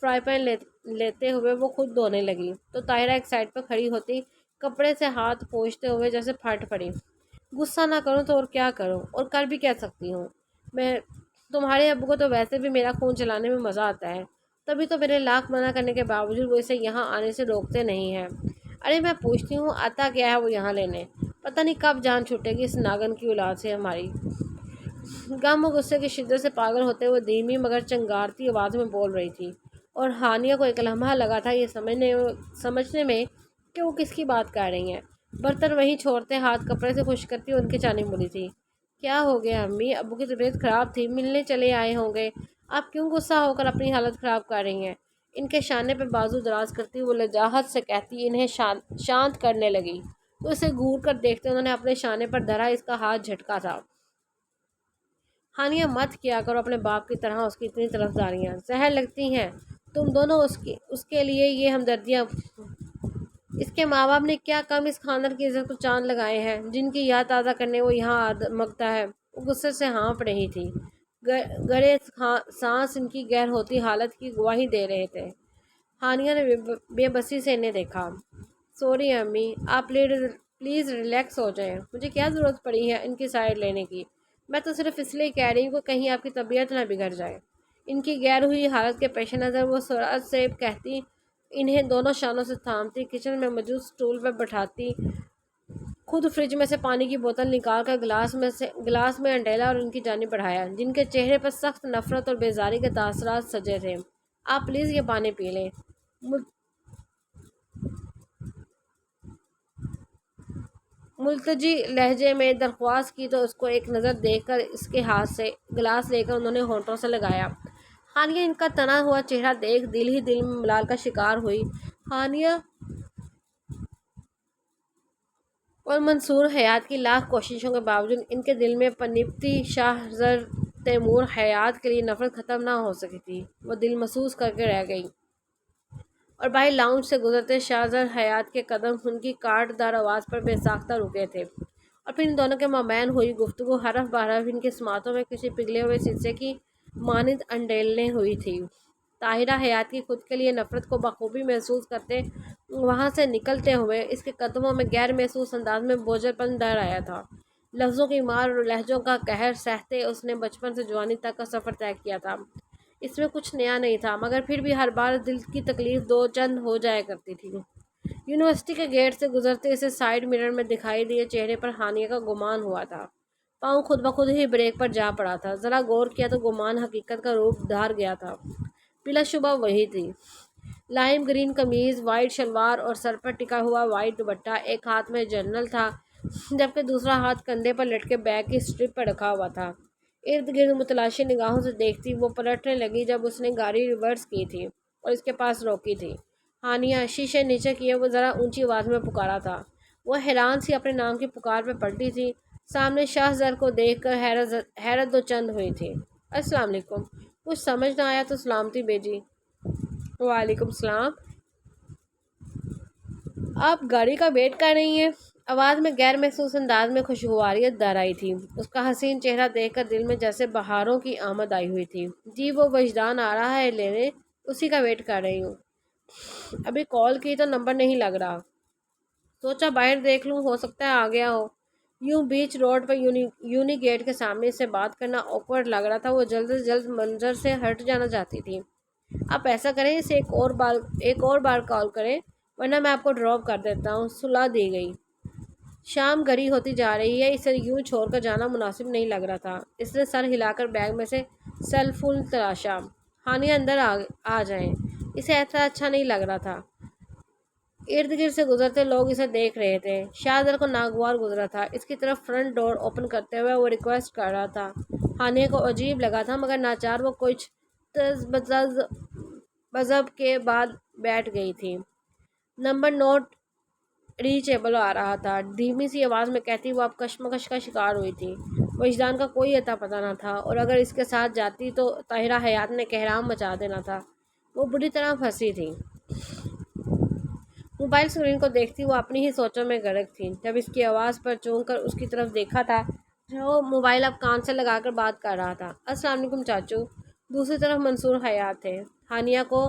Fry pan لیتے ہوئے وہ خود دھونے لگی تو طاہرہ ایک سائڈ پر کھڑی ہوتی کپڑے سے ہاتھ پوچھتے ہوئے جیسے پھٹ پڑی۔ غصہ نہ کروں تو اور کیا کروں، اور کر بھی کہہ سکتی ہوں میں؟ تمہارے ابو کو تو ویسے بھی میرا خون چلانے میں مزہ آتا ہے، تبھی تو میرے لاکھ منع کرنے کے باوجود وہ اسے یہاں آنے سے روکتے نہیں ہیں۔ ارے میں پوچھتی ہوں آتا کیا ہے وہ یہاں لینے؟ پتہ نہیں کب جان چھوٹے گی اس ناگن کی اولاد سے ہماری۔ غم و غصے کی شدت سے پاگل ہوتے ہوئے دھیمی مگر چنگارتی آواز میں بول رہی تھی، اور ہانیہ کو ایک لمحہ لگا تھا یہ سمجھنے میں کہ وہ کس کی بات کر رہی ہیں۔ برتن وہیں چھوڑتے ہاتھ کپڑے سے خشک کرتی ان کی جانب مڑی تھی۔ کیا ہو گیا امی؟ ابو کی طبیعت خراب تھی، ملنے چلے آئے ہوں گے، آپ کیوں غصہ ہو کر اپنی حالت خراب کر رہی ہیں؟ ان کے شانے پہ بازو دراز کرتی وہ لجاجت سے کہتی انہیں شانت کرنے لگی تو اسے گھور کر دیکھتے انہوں نے اپنے شانے پر دھرا اس کا ہاتھ جھٹکا تھا۔ ہانیہ مت کیا کرو اپنے باپ کی طرح اس کی اتنی طرفداریاں، زہر لگتی ہیں تم دونوں اس کے لیے یہ ہمدردیاں۔ اس کے ماں باپ نے کیا کم اس خاندان کی عزت کو چاند لگائے ہیں جن کی یاد تازہ کرنے وہ یہاں مگتا ہے؟ وہ غصے سے ہانپ رہی تھی، گڑے سانس ان کی غیر ہوتی حالت کی گواہی دے رہے تھے۔ ہانیہ نے بے بسی سے انہیں دیکھا۔ سوری امی، آپ پلیز ریلیکس ہو جائیں، مجھے کیا ضرورت پڑی ہے ان کی سائڈ لینے کی؟ میں تو صرف اس لیے کہہ رہی ہوں کہ کہیں آپ کی طبیعت نہ بگڑ جائے۔ ان کی غیر ہوئی حالت کے پیش نظر وہ سرعت سے کہتی انہیں دونوں شانوں سے تھامتی کچن میں موجود سٹول پر بٹھاتی خود فریج میں سے پانی کی بوتل نکال کر گلاس میں انڈیلا اور ان کی جانب بڑھایا جن کے چہرے پر سخت نفرت اور بیزاری کے تاثرات سجے تھے۔ آپ پلیز یہ پانی پی لیں۔ ملتجی لہجے میں درخواست کی تو اس کو ایک نظر دیکھ کر اس کے ہاتھ سے گلاس لے کر انہوں نے ہونٹوں سے لگایا۔ ہانیہ ان کا تنا ہوا چہرہ دیکھ دل ہی دل میں ملال کا شکار ہوئی۔ ہانیہ اور منصور حیات کی لاکھ کوششوں کے باوجود ان کے دل میں پنپتی شاہ زر تیمور حیات کے لیے نفرت ختم نہ ہو سکی تھی۔ وہ دل محسوس کر کے رہ گئی، اور باہر لاؤنج سے گزرتے شاہ زر حیات کے قدم ان کی کاٹ دار آواز پر بے ساختہ رکے تھے، اور پھر ان دونوں کے مابین ہوئی گفتگو حرف بحرف ان کی سماعتوں میں کسی پگھلے ہوئے شیشے کی مانند انڈیلنے ہوئی تھی۔ طاہرہ حیات کی خود کے لیے نفرت کو بخوبی محسوس کرتے وہاں سے نکلتے ہوئے اس کے قدموں میں غیر محسوس انداز میں بوجھل پن ڈر آیا تھا۔ لفظوں کی مار اور لہجوں کا قہر سہتے اس نے بچپن سے جوانی تک کا سفر طے کیا تھا۔ اس میں کچھ نیا نہیں تھا، مگر پھر بھی ہر بار دل کی تکلیف دو چند ہو جایا کرتی تھی۔ یونیورسٹی کے گیٹ سے گزرتے اسے سائیڈ مرر میں دکھائی دیے چہرے پر ہانیہ کا گمان ہوا تھا۔ پاؤں خود بخود ہی بریک پر جا پڑا تھا، ذرا غور کیا تو گمان حقیقت کا روپ دھار گیا تھا۔ بلا شبہ وہی تھی۔ لائم گرین قمیض، وائٹ شلوار اور سر پر ٹکا ہوا وائٹ دوپٹہ، ایک ہاتھ میں جرنل تھا جبکہ دوسرا ہاتھ کندھے پر لٹکے بیگ کی اسٹرپ پر رکھا ہوا تھا۔ ارد گرد متلاشی نگاہوں سے دیکھتی وہ پلٹنے لگی جب اس نے گاڑی ریورس کی تھی اور اس کے پاس روکی تھی۔ ہانیہ! شیشے نیچے کیے وہ ذرا اونچی آواز میں پکارا تھا۔ وہ حیران سی اپنے نام کی پکار پہ پلٹی تھی، سامنے شاہ زر کو دیکھ کر حیرت دو چند ہوئی تھی۔ السلام علیکم۔ کچھ سمجھ نہ آیا تو سلامتی بھیجی۔ وعلیکم السلام۔ آپ گاڑی کا ویٹ کر رہی ہیں؟ آواز میں غیر محسوس انداز میں خوشگواریت در آئی تھی۔ اس کا حسین چہرہ دیکھ کر دل میں جیسے بہاروں کی آمد آئی ہوئی تھی۔ جی وہ وجدان آ رہا ہے لینے، اسی کا ویٹ کر رہی ہوں۔ ابھی کال کی تو نمبر نہیں لگ رہا، سوچا باہر دیکھ لوں، ہو سکتا ہے آ گیا ہو۔ یوں بیچ روڈ پر یونی گیٹ کے سامنے سے بات کرنا آکورڈ لگ رہا تھا، وہ جلد سے جلد منظر سے ہٹ جانا چاہتی تھی۔ آپ ایسا کریں اسے ایک اور بار کال کریں، ورنہ میں آپ کو ڈراپ کر دیتا ہوں۔ صلاح دی گئی۔ شام گھری ہوتی جا رہی ہے، اسے یوں چھوڑ کر جانا مناسب نہیں لگ رہا تھا۔ اس نے سر ہلا کر بیگ میں سے سیل فون تلاشا۔ ہانیہ اندر آ جائیں، اسے ایسا اچھا نہیں لگ رہا تھا۔ ارد گرد سے گزرتے لوگ اسے دیکھ رہے تھے۔ شاہ زر کو ناگوار گزرا تھا، اس کی طرف فرنٹ ڈور اوپن کرتے ہوئے وہ ریکویسٹ کر رہا تھا۔ ہانیہ کو عجیب لگا تھا، مگر ناچار وہ کچھ بزب کے بعد بیٹھ گئی تھی۔ نمبر نوٹ ریچیبل آ رہا تھا، دھیمی سی آواز میں کہتی وہ اب کشمکش کا شکار ہوئی تھی۔ وجدان کا کوئی اتا پتہ نہ تھا، اور اگر اس کے ساتھ جاتی تو طاہرہ حیات نے کہرام مچا دینا تھا۔ وہ بری طرح پھنسی تھی۔ موبائل اسکرین کو دیکھتی وہ اپنی ہی سوچوں میں غرق تھی، جب اس کی آواز پر چونک کر اس کی طرف دیکھا تھا جو موبائل اب کان سے لگا کر بات کر رہا تھا۔ السلام علیکم چاچو۔ دوسری طرف منصور حیات تھے۔ ہانیہ کو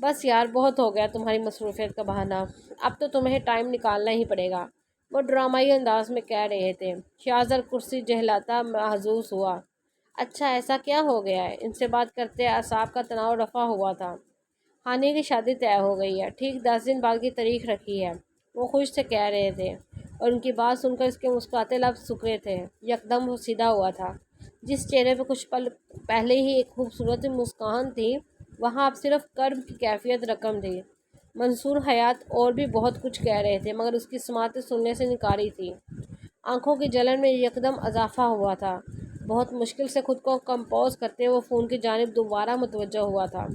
بس یار بہت ہو گیا تمہاری مصروفیت کا بہانہ، اب تو تمہیں ٹائم نکالنا ہی پڑے گا، وہ ڈرامائی انداز میں کہہ رہے تھے۔ شاہزر کرسی جہلاتا محظوظ ہوا۔ اچھا ایسا کیا ہو گیا ہے؟ ان سے بات کرتے اعصاب کا تناؤ رفع ہوا تھا۔ ہانی کی شادی طے ہو گئی ہے، ٹھیک 10 دن بعد کی تاریخ رکھی ہے، وہ خوش سے کہہ رہے تھے، اور ان کی بات سن کر اس کے مسکراتے لب سکڑے تھے۔ یکدم وہ سیدھا ہوا تھا۔ جس چہرے پہ کچھ پل پہلے ہی ایک خوبصورت مسکان تھی، وہاں اب صرف کرب کی کیفیت رقم تھی۔ منصور حیات اور بھی بہت کچھ کہہ رہے تھے مگر اس کی سماعتیں سننے سے نکاری تھی۔ آنکھوں کی جلن میں یکدم اضافہ ہوا تھا۔ بہت مشکل سے خود کو کمپوز کرتے وہ فون کی جانب دوبارہ متوجہ ہوا تھا۔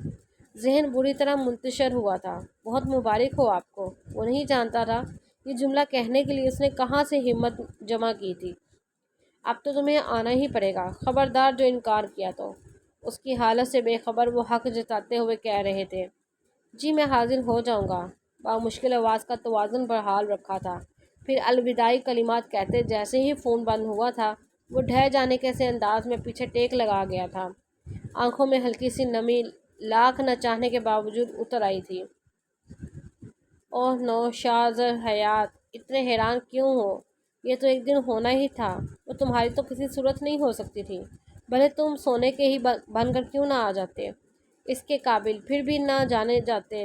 ذہن بری طرح منتشر ہوا تھا۔ بہت مبارک ہو آپ کو۔ وہ نہیں جانتا تھا یہ جملہ کہنے کے لیے اس نے کہاں سے ہمت جمع کی تھی۔ اب تو تمہیں آنا ہی پڑے گا، خبردار جو انکار کیا تو۔ اس کی حالت سے بے خبر وہ حق جتاتے ہوئے کہہ رہے تھے، جی میں حاضر ہو جاؤں گا۔ بامشکل آواز کا توازن بحال رکھا تھا۔ پھر الوداعی کلمات کہتے جیسے ہی فون بند ہوا تھا، وہ ڈھہ جانے کے سے انداز میں پیچھے ٹیک لگا گیا تھا۔ آنکھوں میں ہلکی سی نمی لاکھ نہ چاہنے کے باوجود اتر آئی تھی۔ اوہ نو شاہزر حیات، اتنے حیران کیوں ہو؟ یہ تو ایک دن ہونا ہی تھا، وہ تمہاری تو کسی صورت نہیں ہو سکتی تھی، بھلے تم سونے کے ہی بن کر کیوں نہ آ جاتے، اس کے قابل پھر بھی نہ جانے جاتے،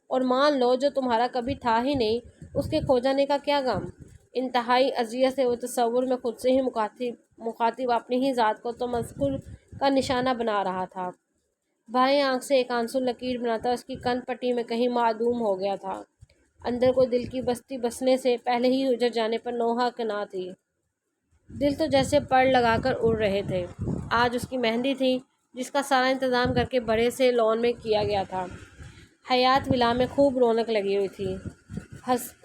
اور مان لو جو تمہارا کبھی تھا ہی نہیں، اس کے کھو جانے کا کیا غم۔ انتہائی اذیت سے وہ تصور میں خود سے ہی مخاطب اپنی ہی ذات کو تمسخر کا نشانہ بنا رہا تھا۔ بائیں آنکھ سے ایک آنسو لکیر بناتا اس کی کن پٹی میں کہیں معدوم ہو گیا تھا۔ اندر کوئی دل کی بستی بسنے سے پہلے ہی اجڑ جانے پر نوحہ کنا تھی۔ دل تو جیسے پڑ لگا کر اڑ رہے تھے۔ آج اس کی مہندی تھی جس کا سارا انتظام کر کے بڑے سے لون میں کیا گیا تھا۔ حیات ولا میں خوب رونق لگی ہوئی تھی،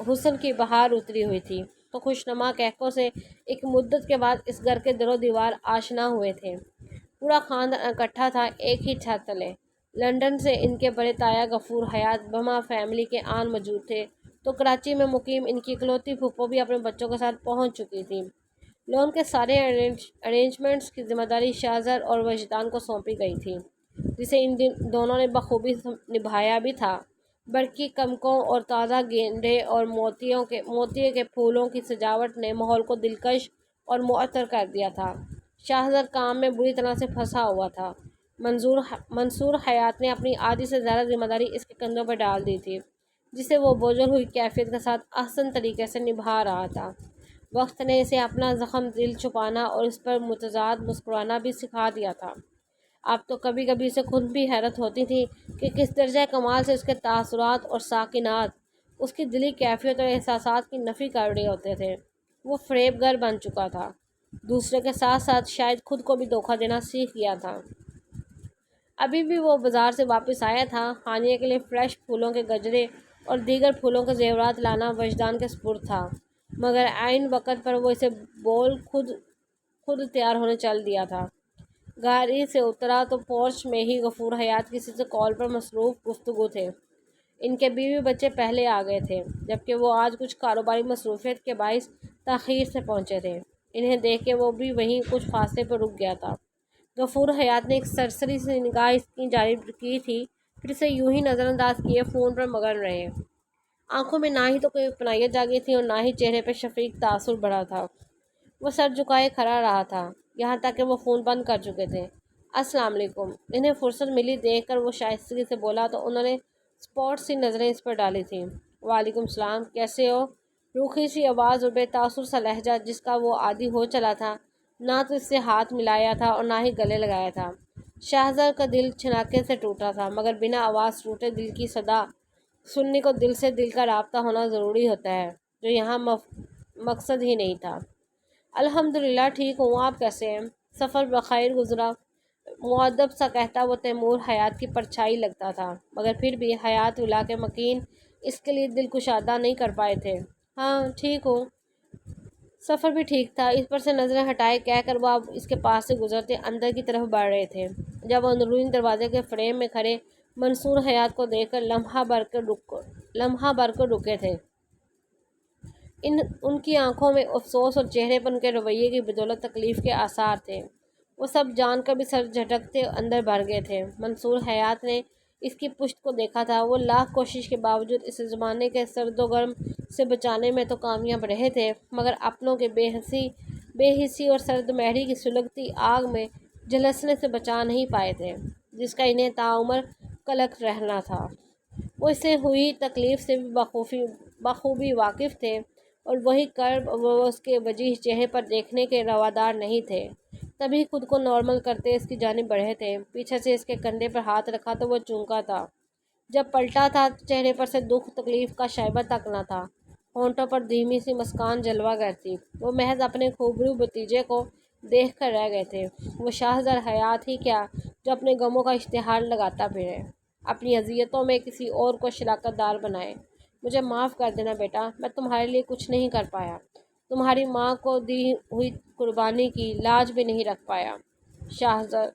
حسن کی بہار اتری ہوئی تھی، تو خوشنما کہکوں سے ایک مدت کے بعد اس گھر کے در و دیوار آشنا ہوئے تھے۔ پورا خاندان اکٹھا تھا ایک ہی چھت تلے۔ لندن سے ان کے بڑے تایا غفور حیات بما فیملی کے آن موجود تھے، تو کراچی میں مقیم ان کی اکلوتی پھپھو بھی اپنے بچوں کے ساتھ پہنچ چکی تھی۔ لون کے سارے ارینجمنٹس کی ذمہ داری شاہزر اور وجدان کو سونپی گئی تھی، جسے ان دونوں نے بخوبی نبھایا بھی تھا۔ برقی کمکوں اور تازہ گینڈے اور موتیے کے پھولوں کی سجاوٹ نے ماحول کو دلکش اور معطر کر دیا تھا۔ شاہزر کام میں بری طرح سے پھنسا ہوا تھا۔ منصور حیات نے اپنی آدھی سے زیادہ ذمہ داری اس کے کندھوں پر ڈال دی تھی، جسے وہ بوجھل ہوئی کیفیت کے ساتھ احسن طریقے سے نبھا رہا تھا۔ وقت نے اسے اپنا زخم دل چھپانا اور اس پر متضاد مسکرانا بھی سکھا دیا تھا۔ اب تو کبھی کبھی اسے خود بھی حیرت ہوتی تھی کہ کس درجہ کمال سے اس کے تاثرات اور ساکنات اس کی دلی کیفیت اور احساسات کی نفی کر رہے ہوتے تھے۔ وہ فریب گر بن چکا تھا، دوسرے کے ساتھ ساتھ شاید خود کو بھی دھوکہ دینا سیکھ گیا تھا۔ ابھی بھی وہ بازار سے واپس آیا تھا۔ ہانیہ کے لیے فریش پھولوں کے گجرے اور دیگر پھولوں کے زیورات لانا وجدان کے سپرد تھا، مگر عین وقت پر وہ اسے بول خود تیار ہونے چل دیا تھا۔ گاڑی سے اترا تو پورچ میں ہی غفور حیات کسی سے کال پر مصروف گفتگو تھے۔ ان کے بیوی بچے پہلے آ گئے تھے، جبکہ وہ آج کچھ کاروباری مصروفیت کے باعث تاخیر سے پہنچے تھے۔ انہیں دیکھ کے وہ بھی وہیں کچھ فاصلے پر رک گیا تھا۔ غفور حیات نے ایک سرسری سی نگاہ اس کی جانب کی تھی، پھر اسے یوں ہی نظر انداز کیے فون پر مگن رہے۔ آنکھوں میں نہ ہی تو کوئی اپنائیت جاگی تھی اور نہ ہی چہرے پہ شفیق تاثر بڑھا تھا۔ وہ سر جھکائے کھڑا رہا تھا یہاں تک کہ وہ فون بند کر چکے تھے۔ السلام علیکم۔ انہیں فرصت ملی دیکھ کر وہ شائستگی سے بولا تو انہوں نے سپورٹ سی نظریں اس پر ڈالی تھیں۔ وعلیکم السلام، کیسے ہو؟ روکھی سی آواز اور بے تاثر سا لہجہ جس کا وہ عادی ہو چلا تھا، نہ تو اس سے ہاتھ ملایا تھا اور نہ ہی گلے لگایا تھا۔ شاہزر کا دل چھناکے سے ٹوٹا تھا، مگر بنا آواز ٹوٹے دل کی صدا سننے کو دل سے دل کا رابطہ ہونا ضروری ہوتا ہے، جو یہاں مقصد ہی نہیں تھا۔ الحمدللہ ٹھیک ہوں، آپ کیسے ہیں؟ سفر بخیر گزرا؟ مؤدب سا کہتا وہ تیمور حیات کی پرچھائی لگتا تھا، مگر پھر بھی حیات ولا کے مکین اس کے لیے دل کشادہ نہیں کر پائے تھے۔ ہاں ٹھیک ہوں، سفر بھی ٹھیک تھا، اس پر سے نظریں ہٹائے کہہ کر وہ اب اس کے پاس سے گزرتے اندر کی طرف بڑھ رہے تھے، جب وہ اندرونی دروازے کے فریم میں کھڑے منصور حیات کو دیکھ کر لمحہ بھر کر رکے تھے۔ ان کی آنکھوں میں افسوس اور چہرے پر ان کے رویے کی بدولت تکلیف کے آثار تھے۔ وہ سب جان کر بھی سر جھٹکتے اندر بھر گئے تھے۔ منصور حیات نے اس کی پشت کو دیکھا تھا۔ وہ لاکھ کوشش کے باوجود اس زمانے کے سرد و گرم سے بچانے میں تو کامیاب رہے تھے، مگر اپنوں کے بے حسی اور سرد مہری کی سلگتی آگ میں جھلسنے سے بچا نہیں پائے تھے، جس کا انہیں تعمر قلق رہنا تھا۔ وہ اس سے ہوئی تکلیف سے بھی بخوبی واقف تھے، اور وہی کرب وہ اس کے وجیح چہرے پر دیکھنے کے روادار نہیں تھے۔ تبھی خود کو نارمل کرتے اس کی جانب بڑھے تھے، پیچھے سے اس کے کندھے پر ہاتھ رکھا تو وہ چونکا تھا۔ جب پلٹا تھا چہرے پر سے دکھ تکلیف کا شائبہ تک نہ تھا، ہونٹوں پر دھیمی سی مسکان جلوہ گر تھی۔ وہ محض اپنے خوبرو بھتیجے کو دیکھ کر رہ گئے تھے، وہ شاہزر حیات ہی کیا جو اپنے غموں کا اشتہار لگاتا پھرے، اپنی اذیتوں میں کسی اور کو شراکت دار بنائے۔ مجھے معاف کر دینا بیٹا، میں تمہارے لیے کچھ نہیں کر پایا، تمہاری ماں کو دی ہوئی قربانی کی لاج بھی نہیں رکھ پایا شاہزر،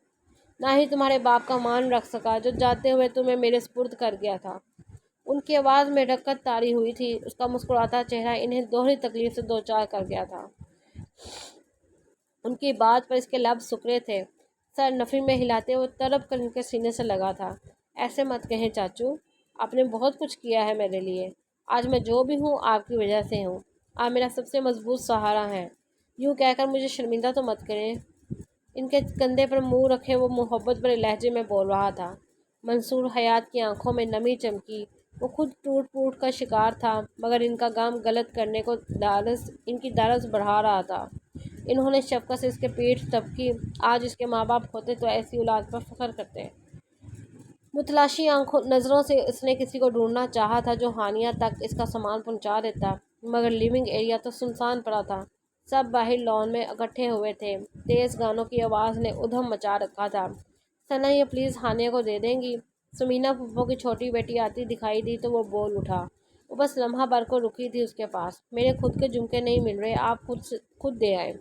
نہ ہی تمہارے باپ کا مان رکھ سکا جو جاتے ہوئے تمہیں میرے سپرد کر گیا تھا۔ ان کی آواز میں رقت طاری ہوئی تھی، اس کا مسکراتا چہرہ انہیں دوہری تکلیف سے دوچار کر گیا تھا۔ ان کی بات پر اس کے لب سکڑے تھے، سر نفی میں ہلاتے وہ طرب کر ان کے سینے سے لگا تھا۔ ایسے مت کہیں چاچو، آپ نے بہت کچھ کیا ہے میرے لیے، آج میں جو بھی ہوں آپ کی وجہ سے ہوں، آپ میرا سب سے مضبوط سہارا ہیں، یوں کہہ کر مجھے شرمندہ تو مت کریں۔ ان کے کندھے پر منہ رکھے وہ محبت بھرے لہجے میں بول رہا تھا۔ منصور حیات کی آنکھوں میں نمی چمکی، وہ خود ٹوٹ پوٹ کا شکار تھا، مگر ان کا غم غلط کرنے کو ان کی دارس بڑھا رہا تھا۔ انہوں نے شفقت سے اس کے پیٹھ تھپکی، آج اس کے ماں باپ ہوتے تو ایسی اولاد پر فخر کرتے۔ متلاشی نظروں سے اس نے کسی کو ڈھونڈنا چاہا تھا جو ہانیہ تک اس کا سامان پہنچا دیتا، مگر لیونگ ایریا تو سنسان پڑا تھا، سب باہر لان میں اکٹھے ہوئے تھے، تیز گانوں کی آواز نے ادھم مچا رکھا تھا۔ ثنا یہ پلیز ہانیہ کو دے دیں گی؟ سمینا پھپھو کی چھوٹی بیٹی آتی دکھائی دی تو وہ بول اٹھا، وہ بس لمحہ بھر کو رکی تھی اس کے پاس، میرے خود کے جھمکے نہیں مل رہے، آپ خود دے آئے۔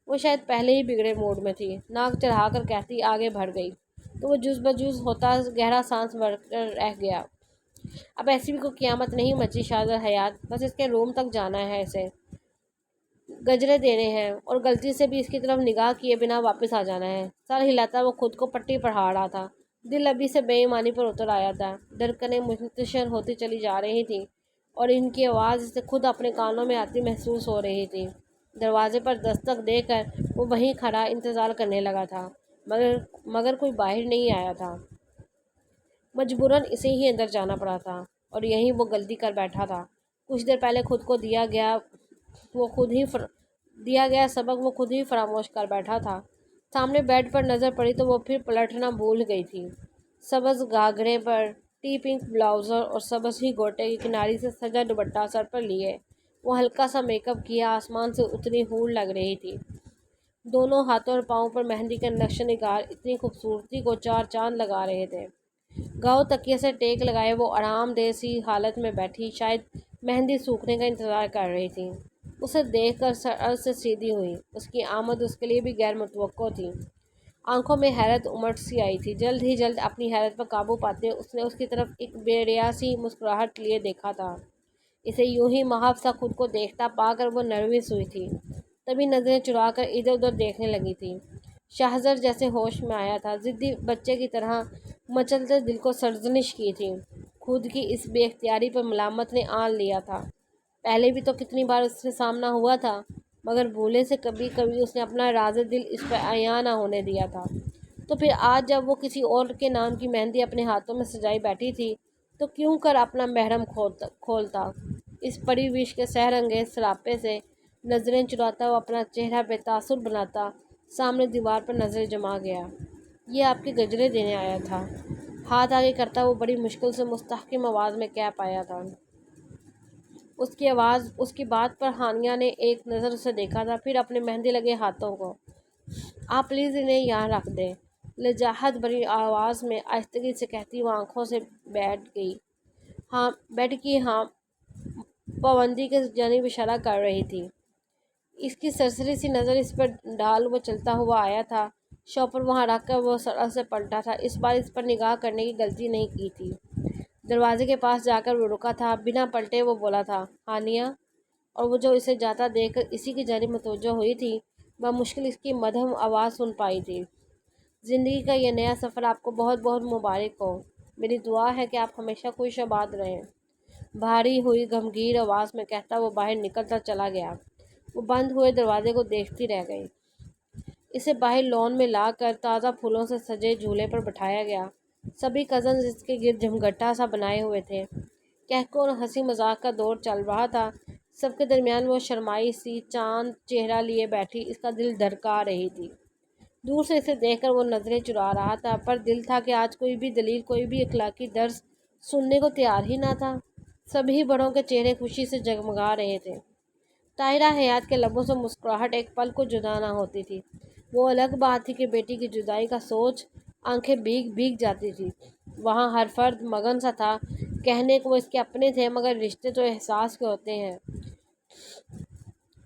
وہ شاید پہلے ہی بگڑے موڈ میں تھی، ناک چڑھا کر کہتی آگے بڑھ گئی تو وہ جز بجز ہوتا گہرا سانس بھر کر رہ گیا۔ اب ایسی بھی کوئی قیامت نہیں مچی شاہزر حیات، بس اس کے روم تک جانا ہے، اسے گجرے دینے ہیں اور غلطی سے بھی اس کی طرف نگاہ کیے بنا واپس آ جانا ہے۔ سر ہلاتا وہ خود کو پٹی پڑھا رہا تھا، دل ابھی سے بے ایمانی پر اتر آیا تھا، دھڑکنیں منتشر ہوتی چلی جا رہی تھیں اور ان کی آواز اسے خود اپنے کانوں میں آتی محسوس ہو رہی تھی۔ دروازے پر دستک دے کر وہ وہیں کھڑا انتظار کرنے لگا تھا، مگر کوئی باہر نہیں آیا تھا۔ مجبوراً اسے ہی اندر جانا پڑا تھا، اور یہیں وہ غلطی کر بیٹھا تھا۔ کچھ دیر پہلے خود کو دیا گیا سبق وہ خود ہی فراموش کر بیٹھا تھا۔ سامنے بیڈ پر نظر پڑی تو وہ پھر پلٹنا بھول گئی تھی۔ سبز گھاگھرے پر ٹی پنک بلاؤزر اور سبز ہی گوٹے کی کناری سے سجا دوپٹہ سر پر لیے وہ ہلکا سا میک اپ کیا آسمان سے اتری ہور لگ رہی تھی۔ دونوں ہاتھوں اور پاؤں پر مہندی کے نقش نگار اتنی خوبصورتی کو چار چاند لگا رہے تھے۔ گاؤں تکیے سے ٹیک لگائے وہ آرام دہ سی حالت میں بیٹھی شاید مہندی سوکھنے کا انتظار کر رہی تھی۔ اسے دیکھ کر سر سے سیدھی ہوئی، اس کی آمد اس کے لیے بھی غیر متوقع تھی۔ آنکھوں میں حیرت امٹ سی آئی تھی، جلد اپنی حیرت پر قابو پاتے اس نے اس کی طرف ایک بے ریا سی مسکراہٹ لیے دیکھا تھا۔ اسے یوں ہی محض سا خود کو دیکھتا پا کر وہ نروس ہوئی تھی، تبھی نظریں چرا کر ادھر ادھر دیکھنے لگی تھی۔ شاہزر جیسے ہوش میں آیا تھا، ضدی بچے کی طرح مچلتے دل کو سرزنش کی تھی، خود کی اس بے اختیاری پر ملامت نے آن لیا تھا۔ پہلے بھی تو کتنی بار اس سے سامنا ہوا تھا، مگر بھولے سے کبھی اس نے اپنا راز دل اس پر عیاں نہ ہونے دیا تھا، تو پھر آج جب وہ کسی اور کے نام کی مہندی اپنے ہاتھوں میں سجائی بیٹھی تھی تو کیوں کر اپنا محرم کھولتا، اس پری وش کے سحر انگیز سراپے سے نظریں چراتا وہ اپنا چہرہ بے تاثر بناتا سامنے دیوار پر نظر جما گیا۔ یہ آپ کے گجرے دینے آیا تھا، ہاتھ آگے کرتا وہ بڑی مشکل سے مستحکم آواز میں کہہ پایا تھا۔ اس کی بات پر ہانیہ نے ایک نظر اسے دیکھا تھا، پھر اپنے مہندی لگے ہاتھوں کو، آپ پلیز انہیں یہاں رکھ دیں، لجاجت بھری آواز میں آہستگی سے کہتی وہ آنکھوں سے بیڈ کی پابندی کی جانب اشارہ کر رہی تھی۔ اس کی سرسری سی نظر اس پر ڈال وہ چلتا ہوا آیا تھا، شوپر وہاں رکھ کر وہ سر سے پلٹا تھا، اس بار اس پر نگاہ کرنے کی غلطی نہیں کی تھی۔ دروازے کے پاس جا کر وہ رکا تھا، بنا پلٹے وہ بولا تھا، ہانیہ، اور وہ جو اسے جاتا دیکھ کر اسی کی جانب متوجہ ہوئی تھی، بمشکل اس کی مدھم آواز سن پائی تھی، زندگی کا یہ نیا سفر آپ کو بہت بہت مبارک ہو، میری دعا ہے کہ آپ ہمیشہ خوش آباد رہیں۔ بھاری ہوئی گمگیر آواز میں کہتا وہ باہر نکلتا چلا گیا۔ وہ بند ہوئے دروازے کو دیکھتی رہ گئی۔ اسے باہر لون میں لا کر تازہ پھولوں سے سجے جھولے پر بٹھایا گیا۔ سبھی کزنز اس کے گرد جمگٹا سا بنائے ہوئے تھے۔ کہکو اور ہنسی مذاق کا دور چل رہا تھا۔ سب کے درمیان وہ شرمائی سی چاند چہرہ لیے بیٹھی اس کا دل دھڑکا رہی تھی۔ دور سے اسے دیکھ کر وہ نظریں چرا رہا تھا، پر دل تھا کہ آج کوئی بھی دلیل، کوئی بھی اخلاقی درس سننے کو تیار ہی نہ تھا۔ سبھی بڑوں کے چہرے خوشی سے جگمگا رہے تھے۔ طاہرہ حیات کے لبوں سے مسکراہٹ ایک پل کو جدا نہ ہوتی تھی۔ وہ الگ بات تھی کہ بیٹی کی جدائی کا سوچ آنکھیں بھیگ بھیگ جاتی تھی۔ وہاں ہر فرد مگن سا تھا کہنے کو وہ اس کے اپنے تھے، مگر رشتے تو احساس کے ہوتے ہیں،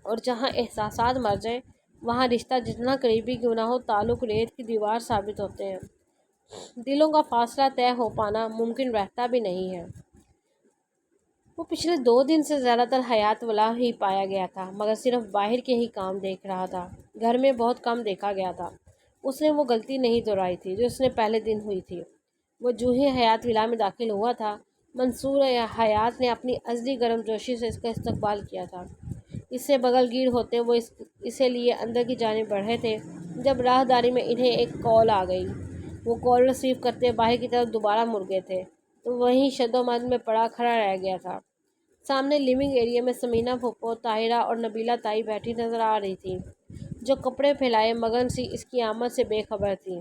اور جہاں احساسات مر جائیں وہاں رشتہ جتنا قریبی کیوں نہ ہو تعلق ریت کی دیوار ثابت ہوتے ہیں۔ دلوں کا فاصلہ طے ہو پانا ممکن رہتا بھی نہیں ہے۔ وہ پچھلے 2 دن سے زیادہ تر حیات والا ہی پایا گیا تھا، مگر صرف باہر کے ہی کام دیکھ رہا تھا، گھر میں بہت کم دیکھا گیا تھا۔ اس نے وہ غلطی نہیں دہرائی تھی جو اس نے پہلے دن ہوئی تھی۔ وہ جو ہی حیات ولا میں داخل ہوا تھا، منصور حیات نے اپنی ازلی گرم جوشی سے اس کا استقبال کیا تھا۔ اس سے بغل گیر ہوتے وہ اسے لیے اندر کی جانب بڑھے تھے جب راہداری میں انہیں ایک کال آ گئی۔ وہ کال ریسیو کرتے باہر کی طرف دوبارہ مڑ گئے تھے تو وہیں شدومند میں پڑا کھڑا رہ گیا تھا۔ سامنے لیونگ ایریا میں سمینہ پھوپھو، طاہرہ اور نبیلہ تائی بیٹھی نظر آ رہی تھی، جو کپڑے پھیلائے مگن سی اس کی آمد سے بے خبر تھی۔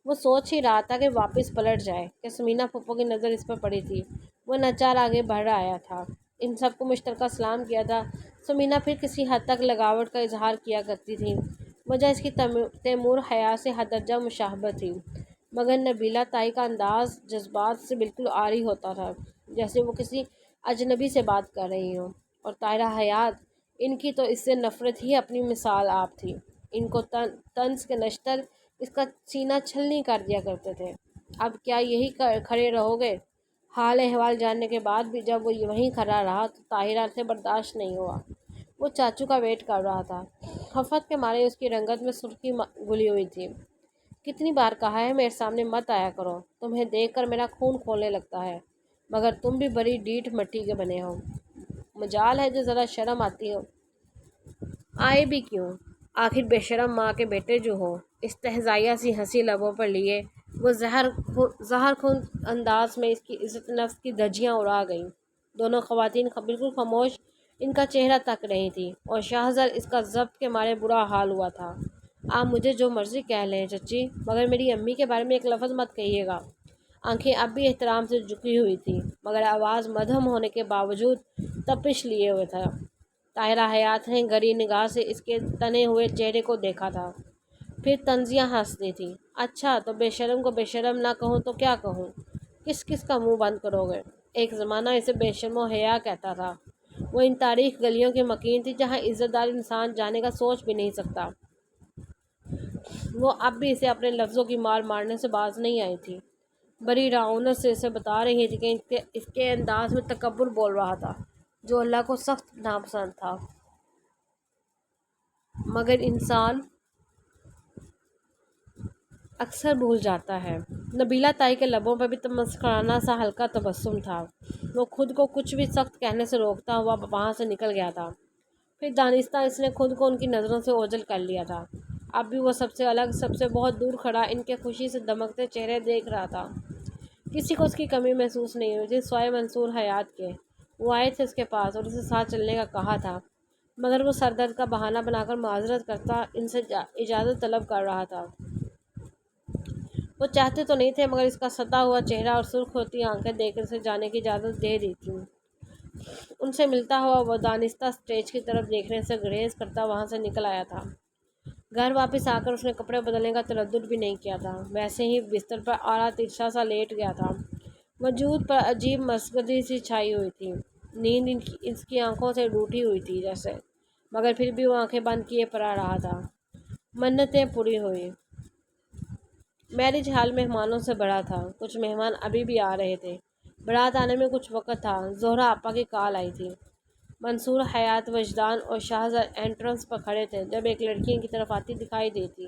وہ سوچ ہی رہا تھا کہ واپس پلٹ جائے کہ سمینہ پھوپھو کی نظر اس پر پڑی تھی۔ وہ ناچار آگے بڑھ آیا تھا، ان سب کو مشترکہ سلام کیا تھا۔ سمینہ پھر کسی حد تک لگاوٹ کا اظہار کیا کرتی تھی، وجہ اس کی تیمور حیات سے حد درجہ مشابہت تھی، مگر نبیلہ تائی کا انداز جذبات سے بالکل عاری ہوتا تھا، جیسے وہ کسی اجنبی سے بات کر رہی ہوں۔ اور طاہرہ حیات، ان کی تو اس سے نفرت ہی اپنی مثال آپ تھی۔ ان کو طنز کے نشتر اس کا سینہ چھلنی کر دیا کرتے تھے۔ اب کیا یہی کھڑے رہو گے؟ حال احوال جاننے کے بعد بھی جب وہ وہیں کھڑا رہا تو طاہرہ سے برداشت نہیں ہوا۔ وہ چاچو کا ویٹ کر رہا تھا۔ خفت کے مارے اس کی رنگت میں سرخی گھلی ہوئی تھی۔ کتنی بار کہا ہے میرے سامنے مت آیا کرو، تمہیں دیکھ کر میرا خون کھولنے لگتا ہے، مگر تم بھی بڑی ڈیٹھ مٹی کے بنے ہو، مجال ہے جو ذرا شرم آتی ہو۔ آئے بھی کیوں؟ آخر بے شرم ماں کے بیٹے جو ہو۔ استہزائیہ سی ہنسی لبوں پر لیے وہ زہر خون انداز میں اس کی عزت نفس کی دھجیاں اڑا گئیں۔ دونوں خواتین بالکل خاموش ان کا چہرہ تک رہی تھیں، اور شاہزر اس کا ضبط کے مارے برا حال ہوا تھا۔ آپ مجھے جو مرضی کہہ لیں چچی، مگر میری امی کے بارے میں ایک لفظ مت کہیے گا۔ آنکھیں اب بھی احترام سے جھکی ہوئی تھیں، مگر آواز مدھم ہونے کے باوجود تپش لیے ہوئے تھا۔ طاہرہ حیات نے گری نگاہ سے اس کے تنے ہوئے چہرے کو دیکھا تھا، پھر طنزیہ ہنستی تھی۔ اچھا تو بے شرم کو بے شرم نہ کہوں تو کیا کہوں؟ کس کس کا منہ بند کرو گے؟ ایک زمانہ اسے بے شرم و حیا کہتا تھا۔ وہ ان تاریخ گلیوں کی مکین تھی جہاں عزت دار انسان جانے کا سوچ بھی نہیں سکتا۔ وہ اب بھی اسے اپنے لفظوں کی مار مارنے سے باز نہیں آئی تھی، بڑی رعونت سے اسے بتا رہی تھی کہ اس کے انداز میں تکبر بول رہا تھا جو اللہ کو سخت ناپسند تھا۔ مگر انسان اکثر بھول جاتا ہے۔ نبیلہ تائی کے لبوں پر بھی مسکرانہ سا ہلکا تبسم تھا۔ وہ خود کو کچھ بھی سخت کہنے سے روکتا ہوا وہاں سے نکل گیا تھا، پھر دانستہ اس نے خود کو ان کی نظروں سے اوجھل کر لیا تھا۔ اب بھی وہ سب سے الگ، سب سے بہت دور کھڑا ان کے خوشی سے دمکتے چہرے دیکھ رہا تھا۔ کسی کو اس کی کمی محسوس نہیں ہوئی تھی سوائے منصور حیات کے۔ وہ آئے تھے اس کے پاس اور اسے ساتھ چلنے کا کہا تھا، مگر وہ سر درد کا بہانہ بنا کر معذرت کرتا ان سے اجازت طلب کر رہا تھا۔ وہ چاہتے تو نہیں تھے، مگر اس کا ستا ہوا چہرہ اور سرخ ہوتی آنکھیں دیکھ کر اسے جانے کی اجازت دے دی تھی۔ ان سے ملتا ہوا وہ دانستہ اسٹیج کی طرف دیکھنے سے گریز کرتا وہاں سے نکل آیا تھا۔ گھر واپس آ کر اس نے کپڑے بدلنے کا تردد بھی نہیں کیا تھا، ویسے ہی بستر پر آڑا ترچھا سا لیٹ گیا تھا۔ وجود پر عجیب مسکردی سی چھائی ہوئی تھی، نیند اس کی آنکھوں سے روٹھی ہوئی تھی جیسے، مگر پھر بھی وہ آنکھیں بند کیے پڑا رہا تھا۔ منتیں پوری ہوئی۔ میرج ہال مہمانوں سے بھرا تھا، کچھ مہمان ابھی بھی آ رہے تھے، بارات آنے میں کچھ وقت تھا۔ زہرہ آپا کی کال آئی تھی۔ منصور حیات، وجدان اور شاہزر انٹرنس پر کھڑے تھے جب ایک لڑکی ان کی طرف آتی دکھائی دی تھی۔